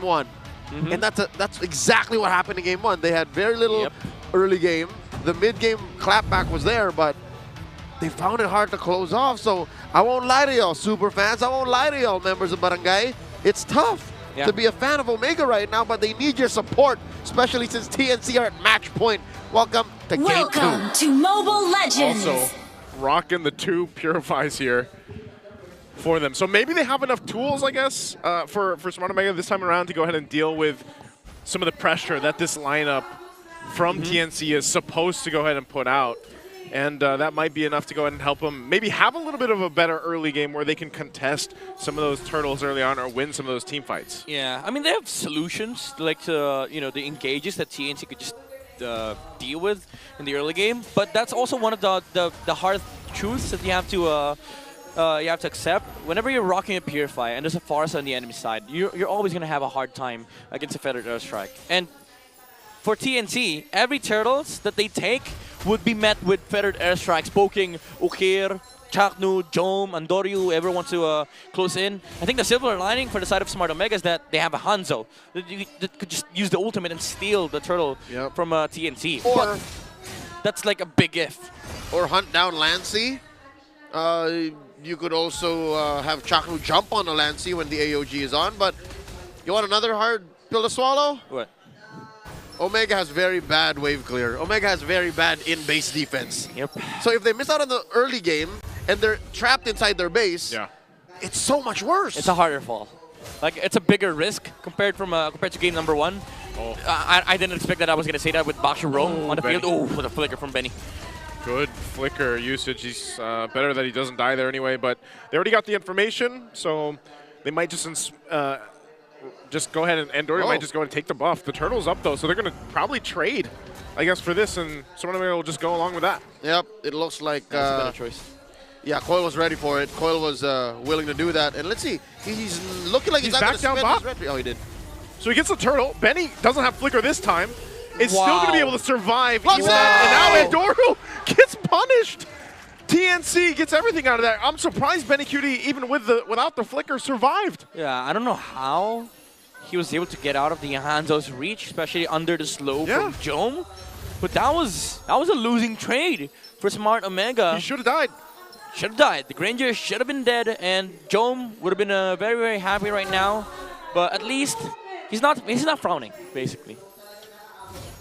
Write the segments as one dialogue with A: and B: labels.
A: and won. And that's exactly what happened in game 1. They had very little early game. The mid-game clapback was there, but they found it hard to close off. So I won't lie to y'all, super fans. I won't lie to y'all, members of Barangay. It's tough to be a fan of Omega right now, but they need your support, especially since TNC are at match point. Welcome to game 2.
B: Welcome to Mobile Legends.
C: Also, rocking the 2 Purifies here for them. So maybe they have enough tools, I guess, for Smart Omega this time around to go ahead and deal with some of the pressure that this lineup from TNC is supposed to go ahead and put out. And that might be enough to go ahead and help them maybe have a little bit of a better early game where they can contest some of those turtles early on or win some of those team fights.
D: Yeah, I mean, they have solutions like the engages that TNC could just deal with in the early game. But that's also one of the hard truths that you have to accept. Whenever you're rocking a Purify and there's a Force on the enemy side, you're always going to have a hard time against a Feathered Airstrike. And for TNC, every turtles that they take would be met with Feathered Airstrikes, poking Ukir, Chaknu, Jom, Andoryu, whoever wants to close in. I think the silver lining for the side of Smart Omega is that they have a Hanzo that could just use the ultimate and steal the turtle from TNC.
A: Or
D: but that's like a big if.
A: Or hunt down Lancy. You could also have Chaknu jump on the Lancy when the AOG is on, but you want another hard pill to swallow?
D: What?
A: Omega has very bad wave clear. Omega has very bad in-base defense.
D: Yep.
A: So if they miss out on the early game and they're trapped inside their base, it's so much worse.
D: It's a harder fall. Like, it's a bigger risk compared to game number 1. Oh. I didn't expect that I was going to say that with Bakshu Rome on the field. Oh, with a flicker from Benny.
C: Good flicker usage. He's better that he doesn't die there anyway, but they already got the information, so they might just go ahead and Dory might just go and take the buff. The turtle's up though, so they're going to probably trade, I guess, for this, and someone will just go along with that.
A: Yep, it looks like
D: that's a better choice.
A: Yeah, Coil was ready for it. Coil was willing to do that, and let's see, he's looking like he's not going to spend his retry. Oh, he did.
C: So he gets the turtle. Benny doesn't have flicker this time. It's still going to be able to survive.
A: Wow.
C: And now Andoryu gets punished. TNC gets everything out of that. I'm surprised Benny Cutie, even without the flicker, survived.
D: Yeah, I don't know how he was able to get out of the Hanzo's reach, especially under the slow from Jom. But that was a losing trade for Smart Omega.
C: He should have died.
D: Should have died. The Granger should have been dead, and Jom would have been very, very happy right now. But at least he's not frowning, basically.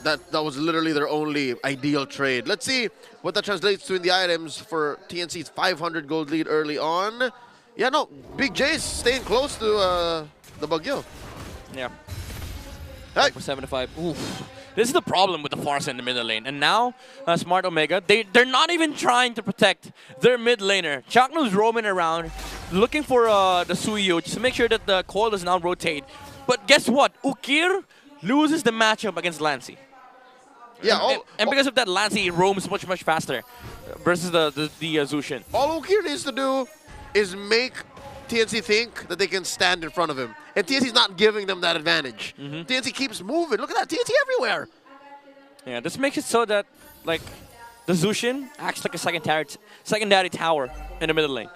A: That was literally their only ideal trade. Let's see what that translates to in the items for TNC's 500 gold lead early on. Yeah, no, Big J's staying close to the Bagyo.
D: Yeah.
A: Hey.
D: For 7 to 5. Oof. This is the problem with the Force in the middle lane. And now, Smart Omega, they're not even trying to protect their mid laner. Chaknu's roaming around, looking for the Suyo just to make sure that the coil does not rotate. But guess what? Ukir loses the matchup against Lancy.
A: Yeah,
D: and because of that, Lancy roams much, much faster versus the Zushin.
A: All Ukir needs to do is make TNC think that they can stand in front of him. And TNC's not giving them that advantage. TNC keeps moving. Look at that, TNC everywhere.
D: Yeah, this makes it so that, like, the Zushin acts like a secondary tower in the middle lane.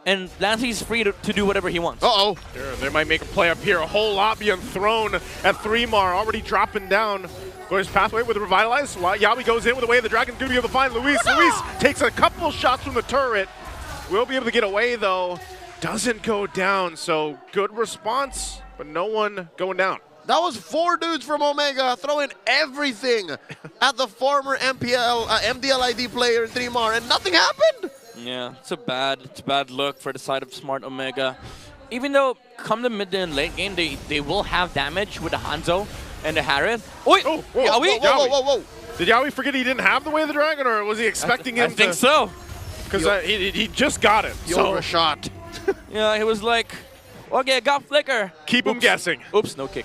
D: And Lancy's free to do whatever he wants.
A: Uh-oh.
C: They might make a play up here. A whole lot being thrown at 3mar, already dropping down. Goes pathway with Revitalize. Yawi goes in with the way of the Dragon's going to be able to find Luis. Luis takes a couple shots from the turret. Will be able to get away, though. Doesn't go down, so good response, but no one going down.
A: That was 4 dudes from Omega throwing everything at the former MDLID player in 3mar, and nothing happened.
D: Yeah, it's a bad look for the side of Smart Omega. Even though come the mid and late game, they will have damage with the Hanzo and the Harith.
A: Oi! Oh, Yawi? Whoa.
C: Did Yawi forget he didn't have the Way of the Dragon, or was he expecting him to?
D: I think so.
C: Because he just got it.
A: You overshot.
D: Yeah, he was like, okay, I got flicker.
C: Keep him guessing.
D: Oops, no kick.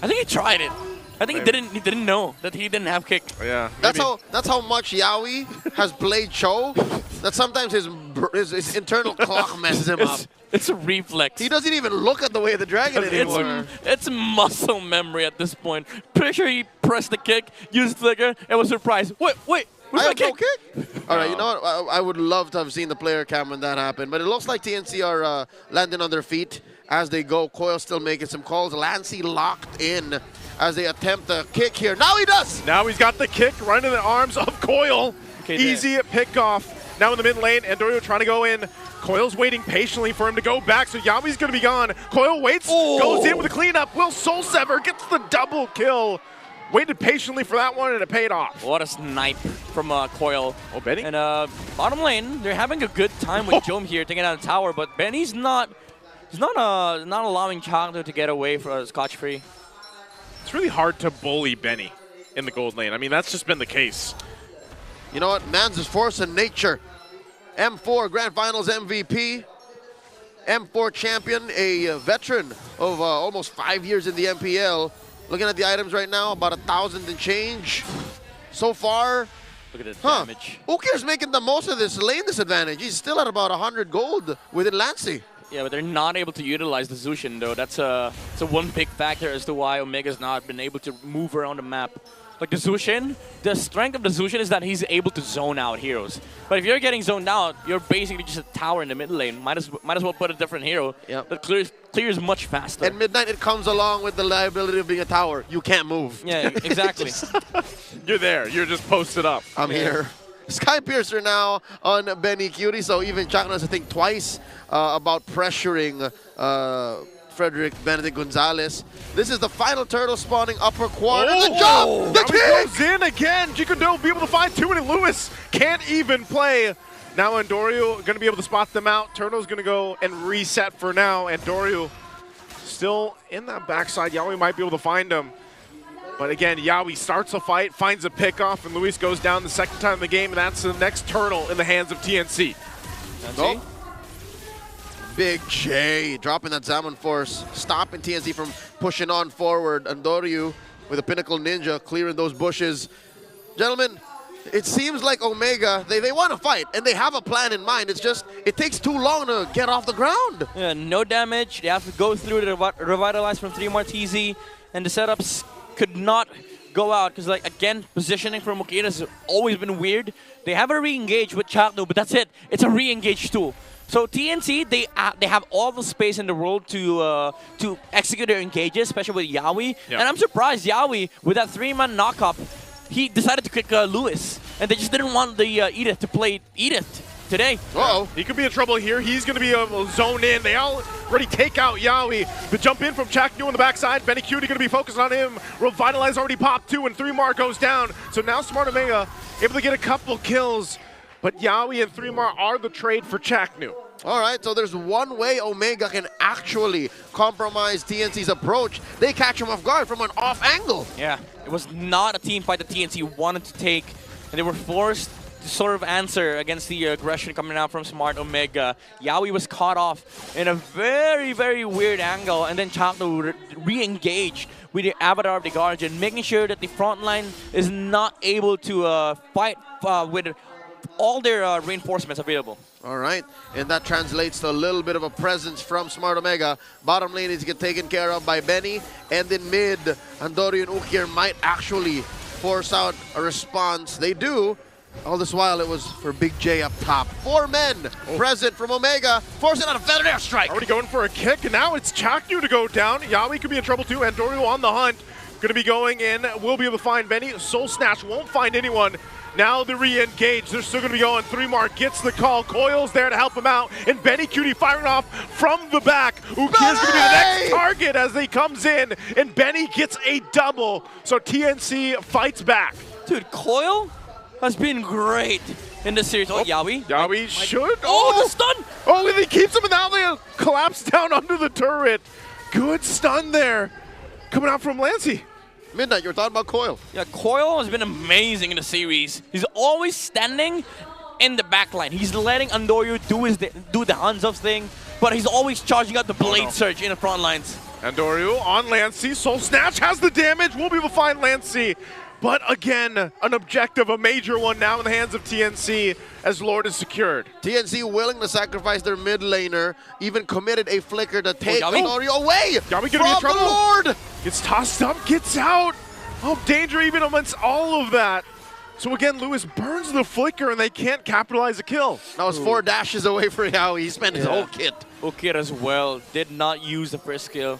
D: I think he tried it. I think he didn't know that he didn't have kick.
C: Yeah.
A: That's how much Yawi has played Cho, that sometimes his internal clock messes him up.
D: It's a reflex.
A: He doesn't even look at the Way of the Dragon anymore.
D: It's muscle memory at this point. Pretty sure he pressed the kick, used flicker, and was surprised. Wait.
A: I have no kick? All right, you know what? I would love to have seen the player cam when that happened, but it looks like TNC are landing on their feet as they go. Coil still making some calls. Lancey locked in as they attempt a kick here. Now he does!
C: Now he's got the kick right in the arms of Coil.
D: Okay,
C: Easy pick off. Now in the mid lane, Andorio trying to go in. Coil's waiting patiently for him to go back, so Yawi's going to be gone. Coil waits, goes in with a cleanup. Will Soul Sever gets the double kill. Waited patiently for that one, and it paid off.
D: What a snipe from Coil.
C: Oh, Benny?
D: And bottom lane, they're having a good time with Jom here taking out the tower, but Benny's not allowing Chagno to get away from scotch-free.
C: It's really hard to bully Benny in the gold lane. I mean, that's just been the case.
A: You know what? Man's is force and nature. M4 Grand Finals MVP. M4 champion, a veteran of almost 5 years in the MPL. Looking at the items right now, about 1,000 and change. So far,
D: look at the damage.
A: Ukir's making the most of this lane disadvantage. He's still at about 100 gold within Lancey.
D: Yeah, but they're not able to utilize the Zushin, though. That's a one big factor as to why Omega's not been able to move around the map. Like the Zushin, the strength of the Zushin is that he's able to zone out heroes. But if you're getting zoned out, you're basically just a tower in the mid lane. Might as well put a different hero that clears much faster.
A: At midnight, it comes along with the liability of being a tower. You can't move.
D: Yeah, exactly.
C: You're there. You're just posted up.
A: I'm here. Sky Piercer now on Benny Cutie, so even Chagno has to think twice about pressuring Frederick Benedict Gonzalez. This is the final turtle spawning upper quarter. The jump! The kick!
C: Goes in again. Jikundo will be able to find two, and Lewis can't even play. Now Andorio going to be able to spot them out. Turtle's going to go and reset for now. Andorio still in that backside. Yawi might be able to find him. But again, Yawi starts a fight, finds a pickoff, and Luis goes down the second time in the game, and that's the next turtle in the hands of TNC.
A: Nope. Big J dropping that Zaman Force, stopping TNC from pushing on forward. Andoryu with a Pinnacle Ninja clearing those bushes. Gentlemen, it seems like Omega, they want to fight, and they have a plan in mind. It's just, it takes too long to get off the ground.
D: Yeah, no damage. They have to go through the revitalize from 3 more TZ, and the setups could not go out because, like, again, positioning from Mukina has always been weird. They have a re-engage with Chagno, but that's it. It's a re-engage tool. So TNC, they have all the space in the world to execute their engages, especially with Yawi. Yep. And I'm surprised Yawi, with that 3-man knock-up, he decided to kick Lewis. And they just didn't want the Edith to play Edith today.
C: Uh-oh. He could be in trouble here. He's going to be zoned in. They already take out Yawi. The jump in from Chaknu on the backside. Benny Cutie going to be focused on him. Revitalize already popped 2, and 3 Mar goes down. So now Smart Omega able to get a couple kills. But Yawi and 3 Mar are the trade for Chaknu.
A: All right, so there's one way Omega can actually compromise TNC's approach. They catch him off guard from an off angle.
D: Yeah, it was not a team fight that TNC wanted to take, and they were forced to sort of answer against the aggression coming out from Smart Omega. Yawi was caught off in a very, very weird angle, and then Chakno re-engaged with the Avatar of the Guardian, making sure that the front line is not able to fight with all their reinforcements available.
A: All right, and that translates to a little bit of a presence from Smart Omega. Bottom lane is get taken care of by Benny, and in mid, Andori and Ukir might actually force out a response. They do. All this while, it was for Big J up top. 4 men present from Omega, forcing out a feathered airstrike.
C: Already going for a kick, and now it's Chaknu to go down. Yawi could be in trouble too. Andorio on the hunt. Going to be going in. Will be able to find Benny. Soul Snatch won't find anyone. Now the re-engage. They're still going to be going. 3 Mar gets the call. Coil's there to help him out. And Benny Cutie firing off from the back. Ukir's going to be the next target as he comes in. And Benny gets a double. So TNC fights back.
D: Dude, Coil has been great in this series. Oh, Yawi.
C: Yawi should.
D: Oh, the stun.
C: Oh, and he keeps him, and now they collapse down under the turret. Good stun there. Coming out from Lancey.
A: Midnight, you were talking about Coil.
D: Yeah, Coil has been amazing in the series. He's always standing in the back line. He's letting Andorio do the hands-off thing, but he's always charging out the Blade Surge in the front lines.
C: Andorio on Lancey. Soul Snatch has the damage. We'll be able to find Lancey. But again, an objective, a major one now in the hands of TNC as Lord is secured.
A: TNC willing to sacrifice their mid laner, even committed a flicker to take Andorio away
C: Yawi gonna be in trouble.
A: The Lord.
C: Gets tossed up, gets out. Oh, danger even amongst all of that. So again, Lewis burns the flicker and they can't capitalize a kill.
A: That was 4 dashes away for Yao. He spent his whole kit.
D: Ukir as well did not use the first skill.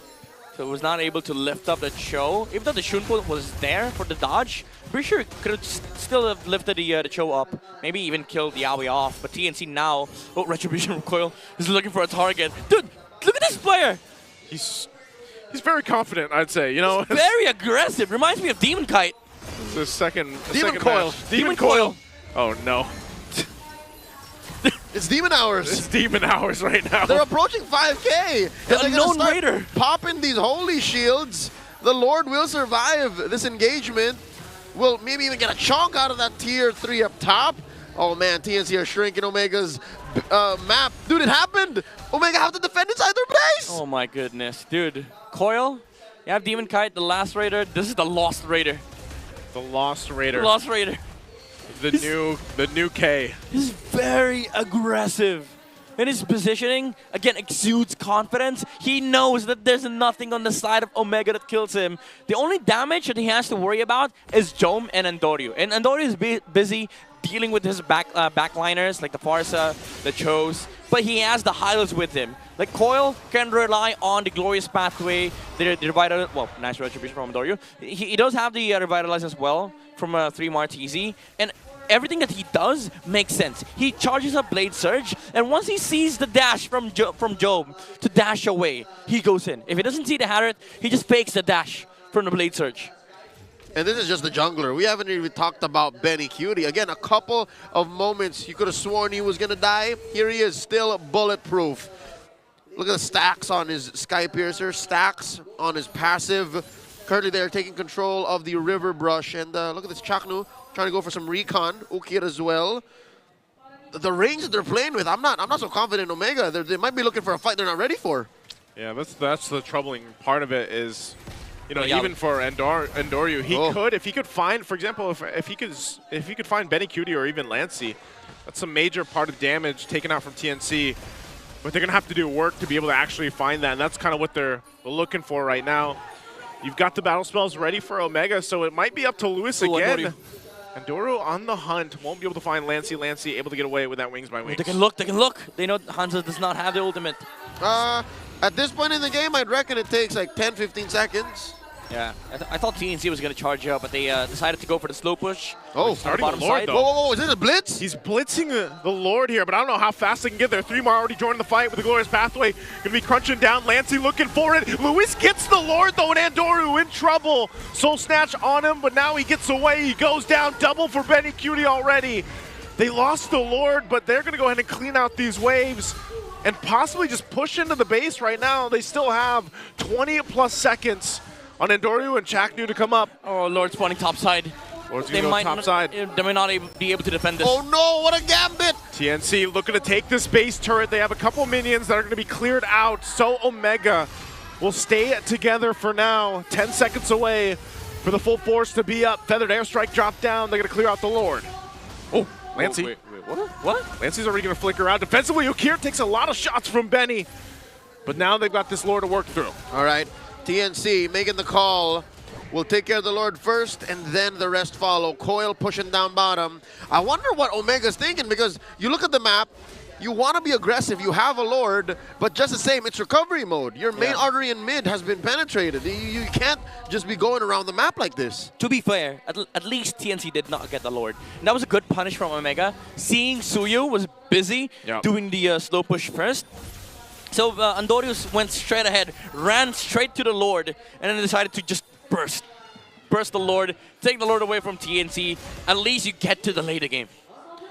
D: So was not able to lift up the Cho. Even though the Shunpo was there for the dodge, pretty sure could have still have lifted the Cho up. Maybe even killed Yaoi off. But TNC now, Retribution Recoil is looking for a target. Dude, look at this player.
C: He's very confident, I'd say. You know,
D: very aggressive. Reminds me of Demon Kite.
C: It's the second
A: Coil.
C: match. Demon Coil. Oh no.
A: It's Demon Hours.
C: It's Demon Hours right now.
A: They're approaching 5K.
D: The unknown raider.
A: Popping these holy shields. The Lord will survive this engagement. Will maybe even get a chunk out of that tier 3 up top. Oh man, TNC are shrinking Omega's map. Dude, it happened. Omega have to defend inside their base.
D: Oh my goodness, dude. Coil, you have Demon Kite, the last raider. This is the Lost Raider.
C: The Lost Raider.
D: The Lost Raider.
C: The new K.
D: He's very aggressive. And his positioning, again, exudes confidence. He knows that there's nothing on the side of Omega that kills him. The only damage that he has to worry about is Jome and Andoryu. And Andoryu is busy dealing with his backliners, like the Farsa, the Chos. But he has the Hylos with him. Like Coil can rely on the Glorious Pathway, the Revitalize, well, nice Retribution from Andoryu. He does have the Revitalize as well from 3 Martese. And everything that he does makes sense. He charges up Blade Surge, and once he sees the dash from Job to dash away, he goes in. If he doesn't see the Hatter, he just fakes the dash from the Blade Surge.
A: And this is just the jungler. We haven't even talked about Benny Cutie. Again, a couple of moments you could have sworn he was going to die. Here he is, still bulletproof. Look at the stacks on his Sky Piercer, stacks on his passive. Currently, they're taking control of the River Brush. And look at this Chaknu trying to go for some recon. Ukir as well. The range that they're playing with, I'm not so confident in Omega. They might be looking for a fight they're not ready for.
C: Yeah, that's the troubling part of it is, you know, even for Andoryu, he could, if he could find, for example, if he could find Benny Cutie or even Lancey, that's a major part of damage taken out from TNC. But they're gonna have to do work to be able to actually find that, and that's kind of what they're looking for right now. You've got the battle spells ready for Omega, so it might be up to Lewis again. Andoryu on the hunt, won't be able to find Lancey. Lancey able to get away with that Wings by Wings.
D: They can look, they can look. They know Hanzo does not have the ultimate.
A: At this point in the game, I'd reckon it takes like 10-15 seconds.
D: Yeah, I thought TNC was going to charge up, but they decided to go for the slow push.
A: Oh,
C: starting
D: bottom
C: the Lord,
D: side.
C: though.
A: Whoa, is this a blitz?
C: He's blitzing the Lord here, but I don't know how fast they can get there. 3 more already joined the fight with the Glorious Pathway. Going to be crunching down. Lancey looking for it. Lewis gets the Lord, though, and Andoryu in trouble. Soul Snatch on him, but now he gets away. He goes down. Double for Benny Cutie already. They lost the Lord, but they're going to go ahead and clean out these waves and possibly just push into the base right now. They still have 20+ seconds on Andoryu and Chaknu to come up.
D: Oh, Lord spawning topside.
C: Lord's going to go topside.
D: They might not be able to defend this.
A: Oh no, what a gambit!
C: TNC looking to take this base turret. They have a couple minions that are going to be cleared out. So Omega will stay together for now. 10 seconds away for the full force to be up. Feathered Airstrike drop down. They're going to clear out the Lord. Oh, Lancey.
D: Wait, what?
C: Lancey's already going to flicker out. Defensively, Ukir takes a lot of shots from Benny. But now they've got this Lord to work through.
A: All right, TNC making the call. We'll take care of the Lord first, and then the rest follow. Coil pushing down bottom. I wonder what Omega's thinking, because you look at the map, you want to be aggressive, you have a Lord, but just the same, it's recovery mode. Your main artery in mid has been penetrated. You can't just be going around the map like this.
D: To be fair, at least TNC did not get the Lord. And that was a good punish from Omega. Seeing Suyu was busy doing the slow push first. So Andoryu went straight ahead, ran straight to the Lord, and then decided to just burst the Lord, take the Lord away from TNC. At least you get to the later game.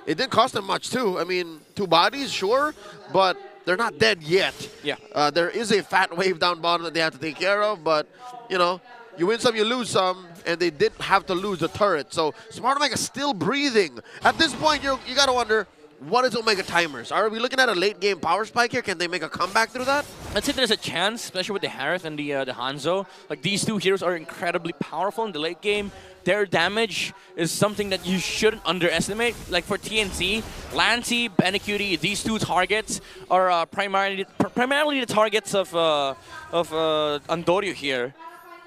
A: It didn't cost them much too. I mean, 2 bodies, sure, but they're not dead yet.
D: Yeah.
A: There is a fat wave down bottom that they have to take care of, but you know, you win some, you lose some, and they didn't have to lose the turret. So Smart Omega still breathing. At this point, you got to wonder, what is Omega timers? Are we looking at a late game power spike here? Can they make a comeback through that?
D: I'd say there's a chance, especially with the Harith and the Hanzo. Like, these 2 heroes are incredibly powerful in the late game. Their damage is something that you shouldn't underestimate. Like for TNC, Lancey, Benny Cutie, these 2 targets are primarily the targets of Andoryu here.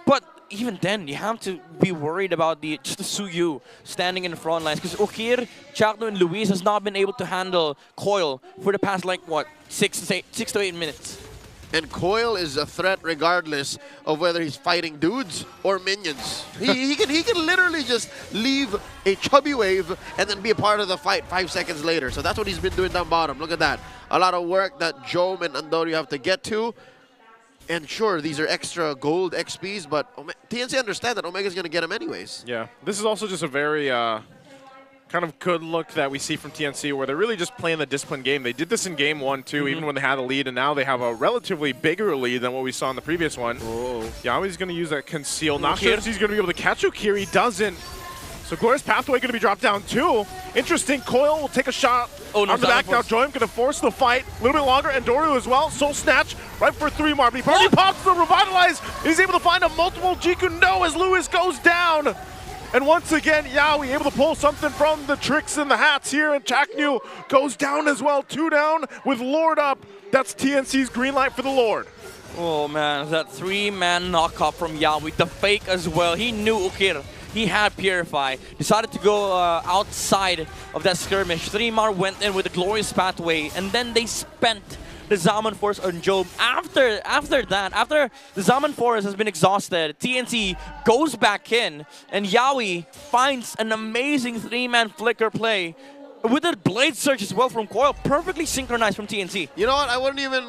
D: But even then, you have to be worried about just the Suyu standing in the front lines. Because Okir, Chakno, and Luis has not been able to handle Coil for the past, like, what, 6 to 8 minutes.
A: And Coil is a threat regardless of whether he's fighting dudes or minions. He can literally just leave a chubby wave and then be a part of the fight 5 seconds later. So that's what he's been doing down bottom. Look at that. A lot of work that Jome and Andorio have to get to. And sure, these are extra gold XPs, but TNC understand that Omega's going to get him anyways.
C: Yeah, this is also just a very kind of good look that we see from TNC where they're really just playing the disciplined game. They did this in game 1 too, even when they had a lead, and now they have a relatively bigger lead than what we saw in the previous one. Yawi's going to use that conceal. Not sure if he's going to be able to catch Okir. He doesn't. So Glorious Pathway going to be dropped down too. Interesting. Coil will take a shot on the back. Now Joim going to force the fight a little bit longer. And Doru as well. Soul Snatch right for 3 more. But he pops the Revitalize. He's able to find a multiple Jiku. No, as Lewis goes down. And once again, Yawi able to pull something from the tricks and the hats here. And Chaknu goes down as well. 2 down with Lord up. That's TNC's green light for the Lord.
D: Oh man, that 3-man knockup from Yawi. The fake as well. He knew Okir. He had Purify, decided to go outside of that skirmish. 3-Mar went in with a Glorious Pathway, and then they spent the Zaman Force on Job. After the Zaman Force has been exhausted, TNC goes back in, and Yawi finds an amazing 3-man flicker play with a Blade Surge as well from Coil, perfectly synchronized from TNC.
A: You know what? I wouldn't even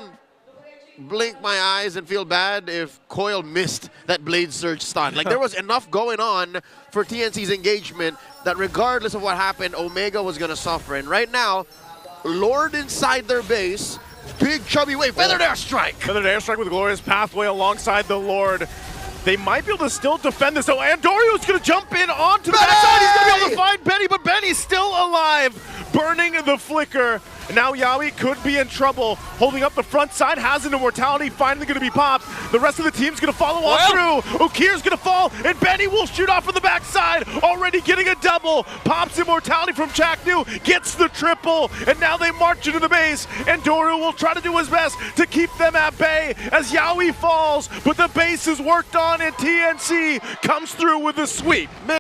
A: blink my eyes and feel bad if Coil missed that Blade Surge stun. Like, there was enough going on for TNC's engagement that regardless of what happened, Omega was going to suffer. And right now, Lord inside their base, big chubby wave, Feathered Airstrike.
C: Feathered Airstrike with Glorious Pathway alongside the Lord. They might be able to still defend this. So Andorio's going to jump in onto the backside. He's going to be able to find Benny, but Benny's still alive, burning the flicker. And now Yawi could be in trouble. Holding up the front side, has an immortality, finally going to be popped. The rest of the team's going to follow on through. Okir's going to fall, and Benny will shoot off from the backside. Already getting a double. Pops immortality from Chaknu, gets the triple, and now they march into the base. And Doru will try to do his best to keep them at bay as Yawi falls, but the base is worked on, and TNC comes through with a sweep.